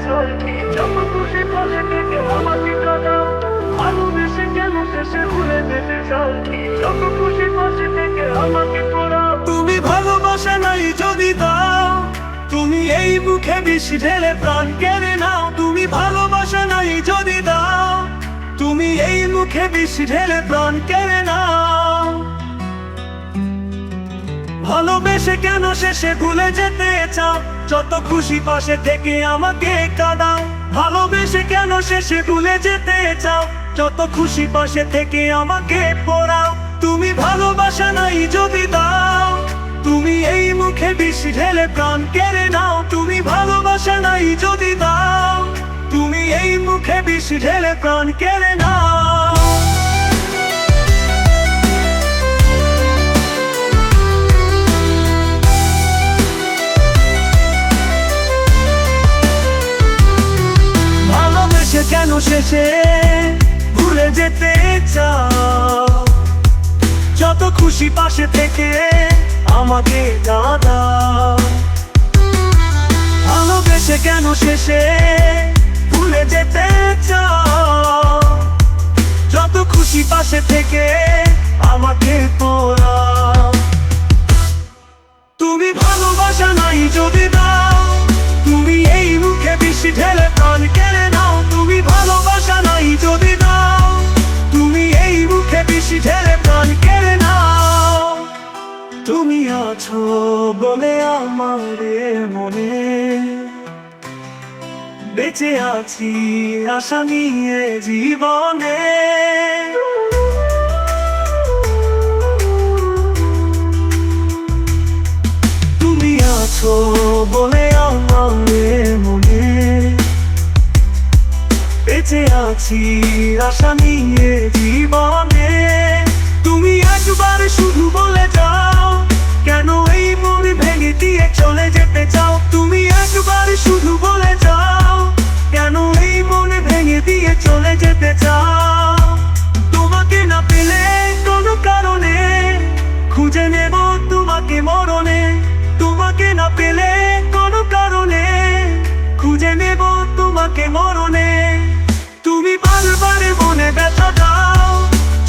চলতি যত খুশি পাশে থেকে আমাকে কাঁদাও ভালোবেসে কেন শেষে ভুলে যেতে চলতি যত খুশি পাশে থেকে আমাকে পড়াও তুমি ভালোবাসা নাই যদি দাও তুমি এই মুখে বিষ ঢেলে প্রাণ কেড়ে নাও তুমি ভালোবাসা নাই যদি দাও তুমি এই মুখে বিষ ঢেলে প্রাণ কেড়ে নাও ভালোবেসে কেন শেষে ভুলে যেতে চাও যত খুশি পাশে থেকে আমাকে কাঁদাও ভালোবেসে কেন শেষে ভুলে যেতে চাও যত খুশি পাশে থেকে আমাকে পড়াও তুমি ভালোবাসা নাই যদি দাও তুমি এই মুখে বিষ ঢেলে প্রাণ কেড়ে নাও তুমি ভালোবাসা নাই যদি দাও তুমি এই মুখে বিষ ঢেলে প্রাণ কেড়ে নাও ভালোবেসে কেন শেষে ভুলে যেতে চাও যত খুশি পাশে থেকে আমাকে কাঁদাও ভালোবেসে কেন শেষে ভুলে যেতে চাও যত খুশি পাশে থেকে আমাকে পড়াও তুমি ভালোবাসা নাই যদি দাও তুমি এই মুখে বিষ ঢেলে প্রাণ কেড়ে নাও তুমি ভালোবাসা নাই যদি দাও তুমি এই মুখে বিষ ঢেলে প্রাণ কেড়ে নাও তুমি আছো বলে আমাদের মনে বেঁচে আছি আশা নিয়ে জীবনে তুমি আছো বলে আমাদের মনে বেঁচে আছি আশা নিয়ে জীবনে তুমি একবার শুধু বলে যাও কেন এই মন ভেঙে দিয়ে চলে যেতে চাও তুমি একবার শুধু বলে যাও কেন এই মন ভেঙে দিয়ে চলে যেতে চাও তোমাকে না পেলে কোনো কারণে খুঁজে নেব তোমাকে মরণে তোমাকে না পেলে কোনো কারণে খুঁজে নেব তোমাকে মরণে তুমি বারবার মনে ব্যথা দাও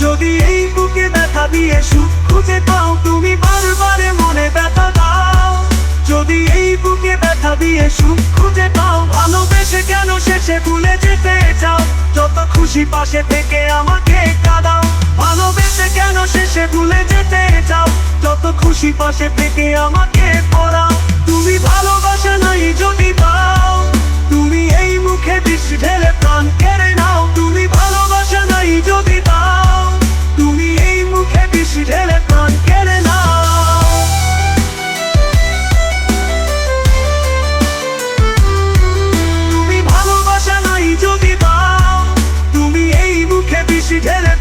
যদি এই বুকে ব্যথা দিয়ে সুখ খুঁজে পাও তুমি বারবার মনে ব্যথা দাও যদি এই বুকে ব্যথা দিয়ে সুখ খুঁজে পাও ভালোবেসে কেন শেষে ভুলে যেতে চাও যত খুশি পাশে থেকে আমাকে কাঁদাও ভালোবেসে কেন শেষে ভুলে যেতে চাও যত খুশি পাশে থেকে আমাকে পড়াও তুমি ভালোবাসা নাই যদি পাও তুমি এই মুখে বিষ ঢেলে প্রাণ কেড়ে নাও তুমি ভালোবাসা নাই যদি দাও তুমি এই মুখে বিষ ঢেলে প্রাণ কেড়ে নাও তুমি ভালোবাসা নাই যদি দাও তুমি এই মুখে বিষ ঢেলে